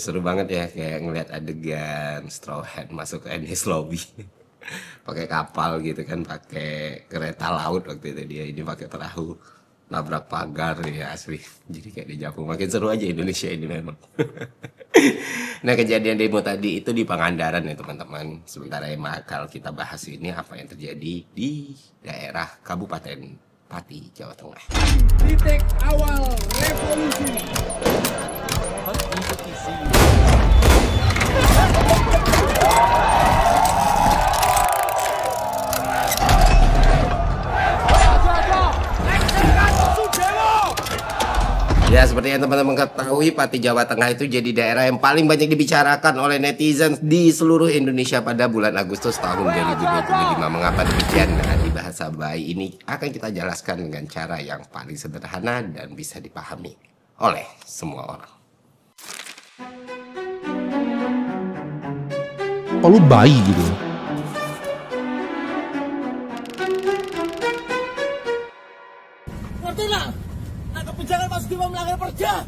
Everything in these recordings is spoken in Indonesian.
seru banget ya kayak ngeliat adegan Straw Hat masuk ke Enies Lobby. Pakai kapal gitu kan, pakai kereta laut waktu itu dia ini pakai perahu nabrak pagar ya asli. Jadi kayak di Japung makin seru aja Indonesia ini memang. Nah kejadian demo tadi itu di Pangandaran ya teman-teman. Sementara yang bakal kita bahas ini apa yang terjadi di daerah Kabupaten Pati, Jawa Tengah. Titik awal revolusi. Ya seperti yang teman-teman ketahui, Pati Jawa Tengah itu jadi daerah yang paling banyak dibicarakan oleh netizen di seluruh Indonesia pada bulan Agustus tahun 2025. Mengapa demikian? Nah, di bahasa bayi ini akan kita jelaskan dengan cara yang paling sederhana dan bisa dipahami oleh semua orang. Kok lu bayi gitu? Ngerti lah. Nah kebijakan Mas Bima melanggar perda.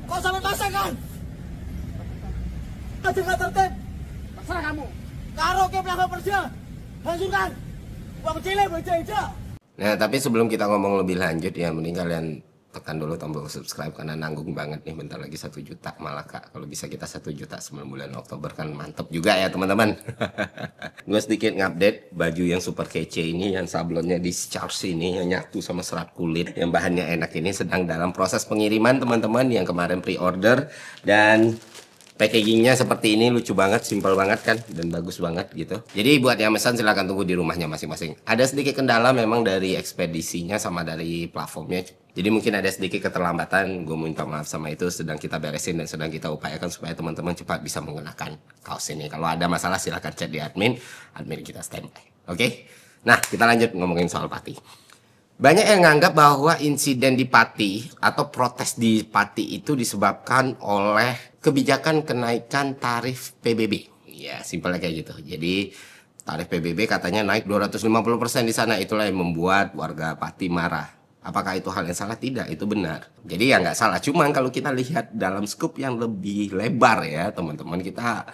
Kau sampai pasangan. Ada nggak tertib? Terserah kamu. Karaoke melanggar perda. Hancurkan. Uang cilik beja-beja. Nah, tapi sebelum kita ngomong lebih lanjut ya, mending kalian tekan dulu tombol subscribe karena nanggung banget nih, bentar lagi 1 juta malah Kak. Kalau bisa kita 1 juta sebelum bulan Oktober kan mantep juga ya teman-teman. Gue sedikit ngupdate baju yang super kece ini, yang sablonnya discharge ini, yang nyatu sama serat kulit, yang bahannya enak ini sedang dalam proses pengiriman teman-teman yang kemarin pre-order. Dan packagingnya seperti ini, lucu banget, simpel banget kan, dan bagus banget gitu. Jadi buat yang pesan silahkan tunggu di rumahnya masing-masing. Ada sedikit kendala memang dari ekspedisinya sama dari platformnya. Jadi mungkin ada sedikit keterlambatan, gue minta maaf sama itu, sedang kita beresin dan sedang kita upayakan supaya teman-teman cepat bisa menggunakan kaos ini. Kalau ada masalah silahkan chat di admin kita standby. Oke? Nah, kita lanjut ngomongin soal Pati. Banyak yang menganggap bahwa insiden di Pati atau protes di Pati itu disebabkan oleh kebijakan kenaikan tarif PBB. Ya, simpelnya kayak gitu. Jadi tarif PBB katanya naik 250% di sana, itulah yang membuat warga Pati marah. Apakah itu hal yang salah? Tidak, itu benar. Jadi ya nggak salah. Cuman kalau kita lihat dalam skup yang lebih lebar ya teman-teman, kita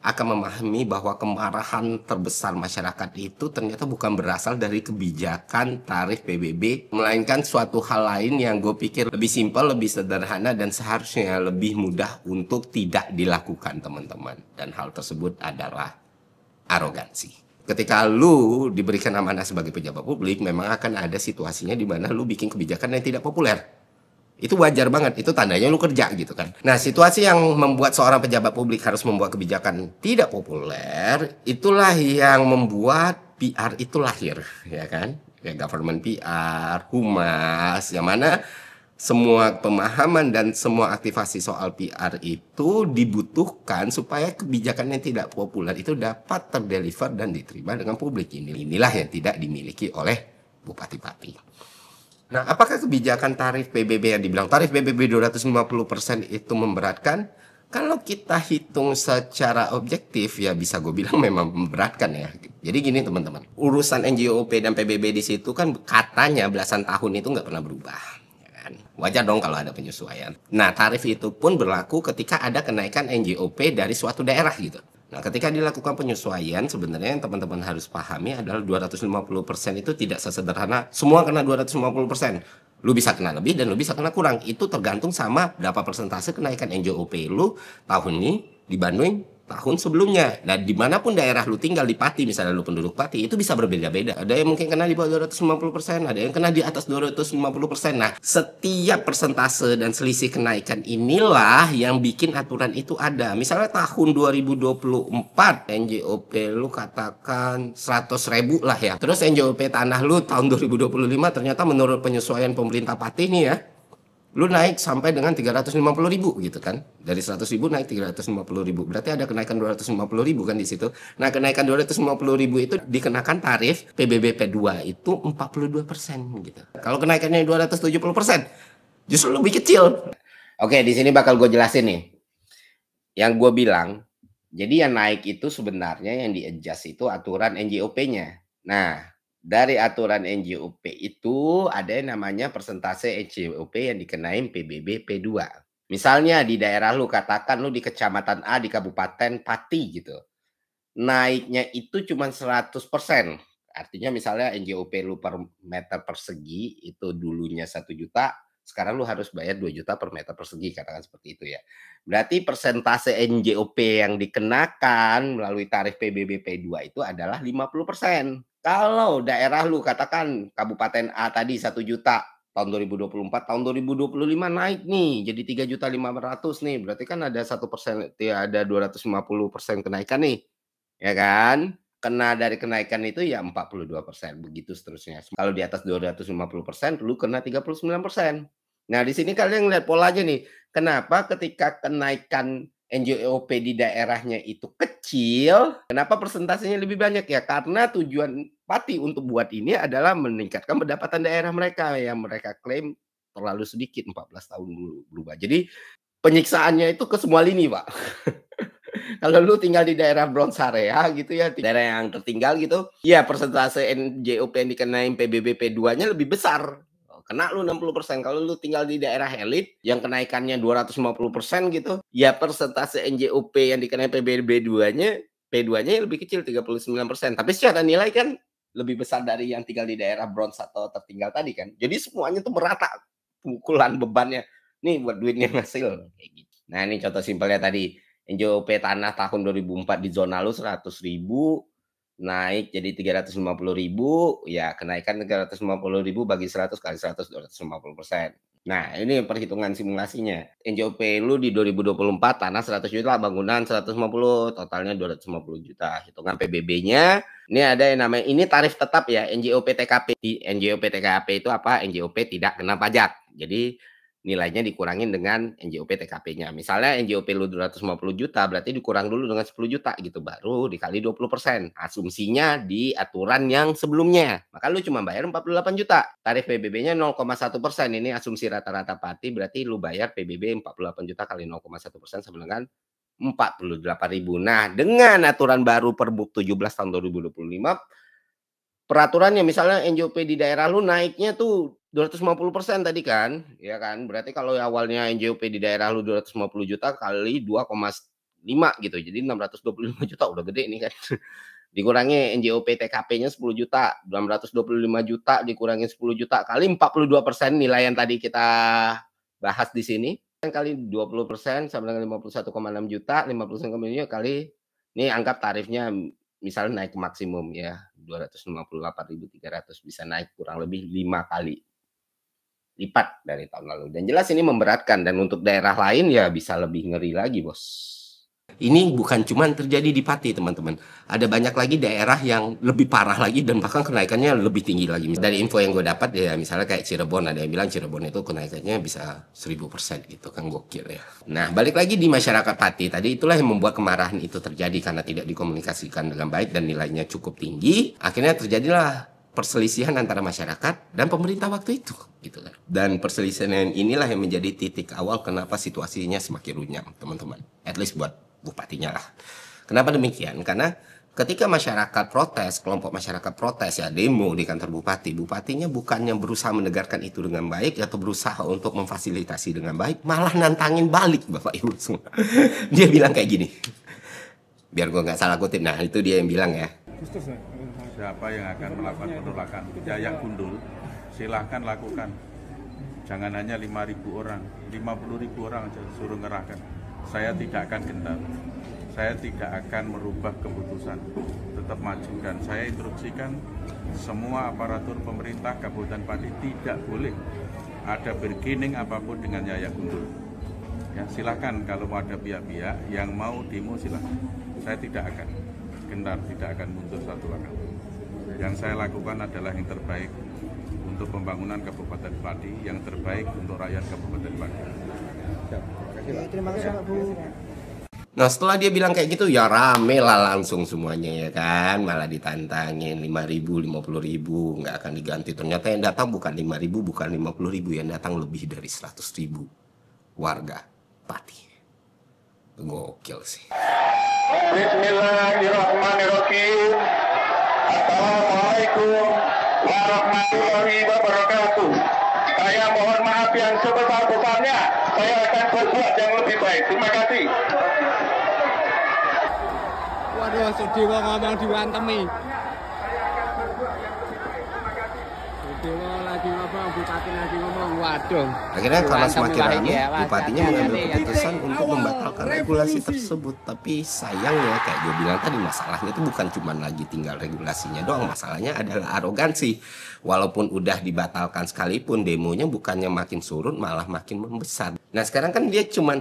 akan memahami bahwa kemarahan terbesar masyarakat itu ternyata bukan berasal dari kebijakan tarif PBB, melainkan suatu hal lain yang gue pikir lebih simpel, lebih sederhana, dan seharusnya lebih mudah untuk tidak dilakukan teman-teman. Dan hal tersebut adalah arogansi. Ketika lu diberikan amanah sebagai pejabat publik, memang akan ada situasinya di mana lu bikin kebijakan yang tidak populer. Itu wajar banget, itu tandanya lu kerja gitu kan. Nah, situasi yang membuat seorang pejabat publik harus membuat kebijakan tidak populer, itulah yang membuat PR itu lahir, ya kan? Ya, government PR, humas, yang mana semua pemahaman dan semua aktivasi soal PR itu dibutuhkan supaya kebijakan yang tidak populer itu dapat terdeliver dan diterima dengan publik. Inilah yang tidak dimiliki oleh Bupati Pati. Nah, apakah kebijakan tarif PBB yang dibilang tarif PBB 250% itu memberatkan? Kalau kita hitung secara objektif ya bisa gue bilang memang memberatkan ya. Jadi gini teman-teman, urusan NJOP dan PBB di situ kan katanya belasan tahun itu nggak pernah berubah. Wajar dong kalau ada penyesuaian. Nah, tarif itu pun berlaku ketika ada kenaikan NJOP dari suatu daerah gitu. Nah, ketika dilakukan penyesuaian, sebenarnya yang teman-teman harus pahami adalah 250% itu tidak sesederhana semua kena 250%. Lu bisa kena lebih dan lu bisa kena kurang. Itu tergantung sama berapa persentase kenaikan NJOP lu tahun ini dibanding tahun sebelumnya. Nah, dimanapun daerah lu tinggal di Pati, misalnya lu penduduk Pati, itu bisa berbeda-beda. Ada yang mungkin kena di bawah 250%, ada yang kena di atas 250%. Nah, setiap persentase dan selisih kenaikan inilah yang bikin aturan itu ada. Misalnya tahun 2024, NJOP lu katakan 100.000 lah ya. Terus NJOP tanah lu tahun 2025 ternyata menurut penyesuaian pemerintah Pati nih ya, lu naik sampai dengan 350.000 gitu kan. Dari 100.000 naik 350.000. Berarti ada kenaikan 250.000 kan di situ. Nah, kenaikan 250.000 itu dikenakan tarif PBB P2 itu 42% gitu. Kalau kenaikannya 270%, justru lebih kecil. Oke, di sini bakal gue jelasin nih. Yang gue bilang, jadi yang naik itu sebenarnya yang di-adjust itu aturan NJOP-nya. Nah, dari aturan NJOP itu ada yang namanya persentase NJOP yang dikenain PBB P2. Misalnya di daerah lu, katakan lu di kecamatan A di Kabupaten Pati gitu. Naiknya itu cuma 100%. Artinya misalnya NJOP lu per meter persegi itu dulunya 1 juta, sekarang lu harus bayar 2 juta per meter persegi, katakan seperti itu ya. Berarti persentase NJOP yang dikenakan melalui tarif PBBP 2 itu adalah 50%. Kalau daerah lu katakan Kabupaten A tadi 1 juta tahun 2024, tahun 2025 naik nih jadi 3.500.000 nih. Berarti kan ada 1%, ya ada 250% kenaikan nih. Ya kan? Kena dari kenaikan itu ya 42%, begitu seterusnya. Kalau di atas 250%, lu kena 39%. Nah, di sini kalian lihat polanya nih. Kenapa ketika kenaikan NJOP di daerahnya itu kecil, kenapa persentasenya lebih banyak ya? Karena tujuan Pati untuk buat ini adalah meningkatkan pendapatan daerah mereka yang mereka klaim terlalu sedikit 14 tahun dulu berubah. Jadi penyiksaannya itu ke semua lini, Pak. Kalau lu tinggal di daerah Bronx area gitu ya, daerah yang tertinggal gitu, ya persentase NJOP yang dikenain PBBP 2-nya lebih besar. Kena lu 60%. Kalau lu tinggal di daerah elit yang kenaikannya 250% gitu, ya persentase NJOP yang dikenai PBB 2-nya P2-nya lebih kecil 39%. Tapi secara nilai kan lebih besar dari yang tinggal di daerah Bronx atau tertinggal tadi kan. Jadi semuanya tuh merata pukulan bebannya. Nih buat duitnya hasil kayak gitu. Nah, ini contoh simpelnya tadi. NJOP tanah tahun 2004 di zona lu 100.000 naik jadi 350.000, ya kenaikan 350.000 bagi 100 kali 100 250%. Nah, ini perhitungan simulasinya. NJOP lu di 2024 tanah 100 juta, bangunan 150, totalnya 250 juta. Hitungan PBB-nya, ini ada yang namanya, ini tarif tetap ya, NJOP TKP. NJOP TKP itu apa? NJOP tidak kena pajak. Jadi nilainya dikurangin dengan NJOP TKP-nya. Misalnya NJOP lu 250 juta, berarti dikurang dulu dengan 10 juta gitu, baru dikali 20%. Asumsinya di aturan yang sebelumnya. Maka lu cuma bayar 48 juta. Tarif PBB-nya 0,1%. Ini asumsi rata-rata Pati, berarti lu bayar PBB 48 juta kali 0,1% sama dengan 48.000. Nah, dengan aturan baru Perbup 17 tahun 2025, peraturannya misalnya NJOP di daerah lu naiknya tuh 250% tadi kan, ya kan? Berarti kalau awalnya NJOP di daerah lu 250 juta kali 2,5 gitu. Jadi 625 juta udah gede nih kan. Dikurangi NJOP TKP-nya 10 juta, 625 juta dikurangi 10 juta kali 42% nilai yang tadi kita bahas di sini. Kali 20% sama dengan 51,6 juta, 50% kali ini anggap tarifnya misalnya naik maksimum ya 258.300, bisa naik kurang lebih 5 kali lipat dari tahun lalu. Dan jelas ini memberatkan, dan untuk daerah lain ya bisa lebih ngeri lagi, Bos. Ini bukan cuma terjadi di Pati, teman-teman. Ada banyak lagi daerah yang lebih parah lagi dan bahkan kenaikannya lebih tinggi lagi. Dari info yang gue dapat ya, misalnya kayak Cirebon, ada yang bilang Cirebon itu kenaikannya bisa 1000% gitu kan, gokil ya. Nah, balik lagi di masyarakat Pati tadi, itulah yang membuat kemarahan itu terjadi karena tidak dikomunikasikan dengan baik dan nilainya cukup tinggi. Akhirnya terjadilah perselisihan antara masyarakat dan pemerintah waktu itu gitu kan. Dan perselisihan inilah yang menjadi titik awal kenapa situasinya semakin runyam, teman-teman. At least buat bupatinya lah. Kenapa demikian? Karena ketika masyarakat protes, kelompok masyarakat protes ya demo di kantor bupati, bupatinya bukannya berusaha menegakkan itu dengan baik atau berusaha untuk memfasilitasi dengan baik, malah nantangin balik Bapak Ibu semua. Dia bilang kayak gini. Biar gue nggak salah kutip. Nah, itu dia yang bilang ya. Siapa yang akan melakukan penolakan Yayak Gundul, silahkan lakukan. Jangan hanya 5.000 orang, 50.000 orang aja suruh ngerahkan. Saya tidak akan gentar, saya tidak akan merubah keputusan, tetap majukan. Saya instruksikan semua aparatur pemerintah Kabupaten Pati tidak boleh ada bergening apapun dengan Yayak Gundul. Ya, silakan kalau ada pihak-pihak yang mau demo silakan. Saya tidak akan gentar, tidak akan mundur satu langkah. Yang saya lakukan adalah yang terbaik untuk pembangunan Kabupaten Pati, yang terbaik untuk rakyat Kabupaten Pati. Terima kasih Pak Bu. Nah, setelah dia bilang kayak gitu ya rame lah langsung semuanya ya kan, malah ditantangin 5.000, 50.000 nggak akan diganti. Ternyata yang datang bukan 5.000, bukan 50.000, yang datang lebih dari 100.000 warga Pati. Gokil sih. Bismillahirrahmanirrahim. Assalamualaikum warahmatullahi wabarakatuh. Saya mohon maaf yang sebesar-besarnya. Saya akan berbuat yang lebih baik. Terima kasih. Waduh, Sudewo ngomong diwantemi. Sudewo lagi ngomong, Bupati lagi ngomong, waduh. Akhirnya karena semakin Diwantemi ramai, lagi ya, bupatinya Mas. mengambil Hati-hati, keputusan hati-hati. untuk membatalkan regulasi tersebut. Tapi sayangnya kayak gue bilang tadi, masalahnya itu bukan cuma lagi tinggal regulasinya doang, masalahnya adalah arogansi. Walaupun udah dibatalkan sekalipun, demonya bukannya makin surut malah makin membesar. Nah sekarang kan dia cuma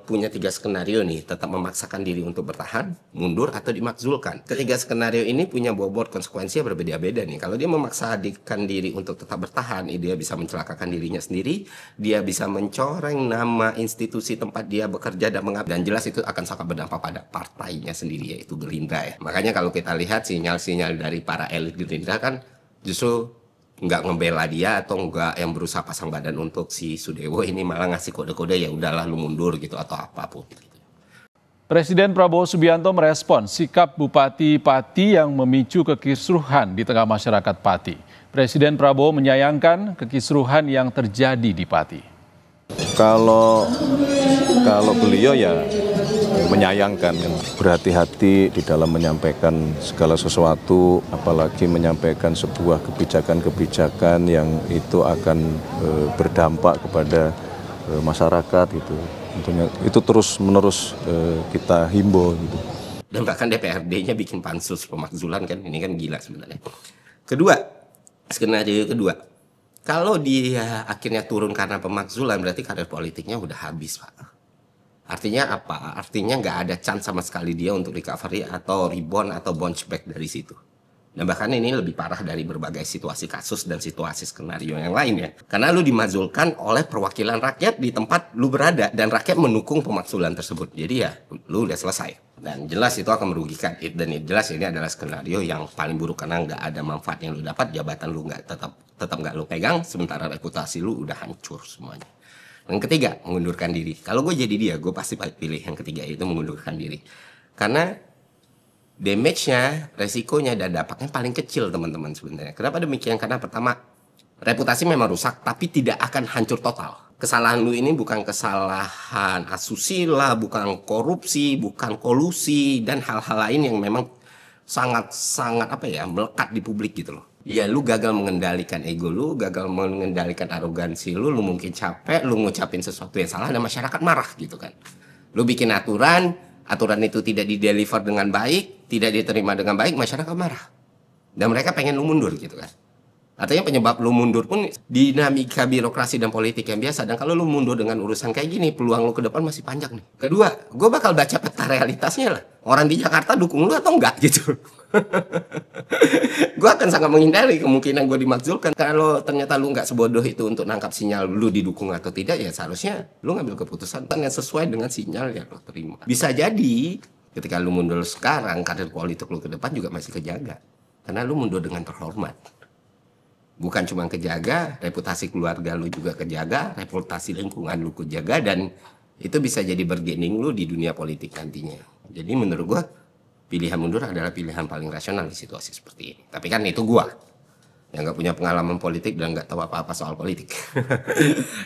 punya 3 skenario nih, tetap memaksakan diri untuk bertahan, mundur, atau dimakzulkan. Ketiga skenario ini punya bobot konsekuensi yang berbeda-beda nih. Kalau dia memaksakan diri untuk tetap bertahan, dia bisa mencelakakan dirinya sendiri, dia bisa mencoreng nama institusi tempat dia bekerja dan mengabdi, dan jelas itu akan sangat berdampak pada partainya sendiri, yaitu Gerindra ya. Makanya kalau kita lihat sinyal-sinyal dari para elit Gerindra kan justru nggak ngebela dia atau nggak yang berusaha pasang badan untuk si Sudewo ini, malah ngasih kode-kode ya udahlah lu mundur gitu atau apapun gitu. Presiden Prabowo Subianto merespon sikap Bupati Pati yang memicu kekisruhan di tengah masyarakat Pati. Presiden Prabowo menyayangkan kekisruhan yang terjadi di Pati. Kalau beliau ya menyayangkan, kan, berhati-hati di dalam menyampaikan segala sesuatu, apalagi menyampaikan sebuah kebijakan-kebijakan yang itu akan berdampak kepada masyarakat gitu. Tentunya itu terus-menerus kita himbau gitu. Dan bahkan DPRD-nya bikin pansus pemakzulan kan, ini kan gila sebenarnya. Kedua, skenario kedua, kalau dia akhirnya turun karena pemakzulan berarti karir politiknya udah habis, Pak. Artinya apa? Artinya nggak ada chance sama sekali dia untuk recovery atau rebound atau bounce back dari situ. Dan bahkan ini lebih parah dari berbagai situasi kasus dan situasi skenario yang lain ya. Karena lu dimazulkan oleh perwakilan rakyat di tempat lu berada dan rakyat mendukung pemakzulan tersebut. Jadi ya lu udah selesai. Dan jelas itu akan merugikan. Dan jelas ini adalah skenario yang paling buruk karena nggak ada manfaat yang lu dapat, jabatan lu nggak tetap nggak lu pegang, sementara reputasi lu udah hancur semuanya. Yang ketiga, mengundurkan diri. Kalau gue jadi dia, gue pasti pilih yang ketiga, itu mengundurkan diri. Karena damage-nya, resikonya, dan dampaknya paling kecil teman-teman sebenarnya. Kenapa demikian? Karena pertama, reputasi memang rusak, tapi tidak akan hancur total. Kesalahan lu ini bukan kesalahan asusila, bukan korupsi, bukan kolusi, dan hal-hal lain yang memang sangat melekat di publik gitu loh. Ya lu gagal mengendalikan ego lu, gagal mengendalikan arogansi lu mungkin capek, lu ngucapin sesuatu yang salah dan masyarakat marah gitu kan. Lu bikin aturan itu tidak dideliver dengan baik, tidak diterima dengan baik, masyarakat marah. Dan mereka pengen lu mundur gitu kan. Artinya penyebab lu mundur pun dinamika birokrasi dan politik yang biasa. Dan kalau lu mundur dengan urusan kayak gini, peluang lu ke depan masih panjang nih. Kedua, gue bakal baca peta realitasnya lah. Orang di Jakarta dukung lu atau enggak gitu. Gue akan sangat menghindari kemungkinan gue dimakzulkan. Kalau ternyata lu nggak sebodoh itu untuk nangkap sinyal lu didukung atau tidak, ya seharusnya lu ngambil keputusan yang sesuai dengan sinyal yang lu terima. Bisa jadi ketika lu mundur sekarang, karir politik lu ke depan juga masih kejaga. Karena lu mundur dengan terhormat. Bukan cuma kejaga, reputasi keluarga lu juga kejaga, reputasi lingkungan lu kejaga, dan itu bisa jadi bargaining lu di dunia politik nantinya. Jadi menurut gua, pilihan mundur adalah pilihan paling rasional di situasi seperti ini. Tapi kan itu gua yang nggak punya pengalaman politik dan nggak tahu apa-apa soal politik.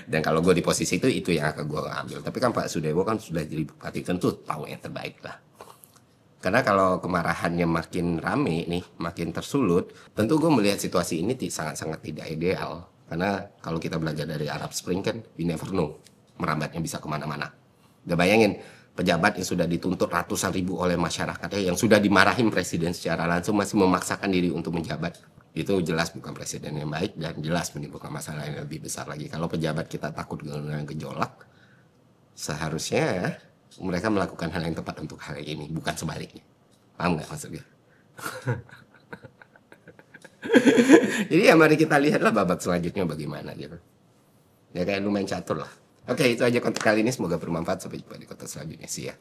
Dan kalau gua di posisi itu yang akan gua ambil. Tapi kan Pak Sudewo kan sudah jadi bupati, tentu tahu yang terbaik lah. Karena kalau kemarahannya makin rame nih, makin tersulut, tentu gue melihat situasi ini sangat-sangat tidak ideal. Karena kalau kita belajar dari Arab Spring kan, we never know, merambatnya bisa kemana-mana. Udah bayangin, pejabat yang sudah dituntut ratusan ribu oleh masyarakatnya, yang sudah dimarahin presiden secara langsung, masih memaksakan diri untuk menjabat. Itu jelas bukan presiden yang baik, dan jelas menimbulkan masalah yang lebih besar lagi. Kalau pejabat kita takut dengan gejolak, seharusnya mereka melakukan hal yang tepat untuk hal ini, bukan sebaliknya. Paham nggak maksudnya? Jadi ya mari kita lihatlah babak selanjutnya bagaimana gitu. Ya kayak lu main catur lah. Oke, itu aja konten kali ini, semoga bermanfaat. Sampai jumpa di konten selanjutnya. See ya.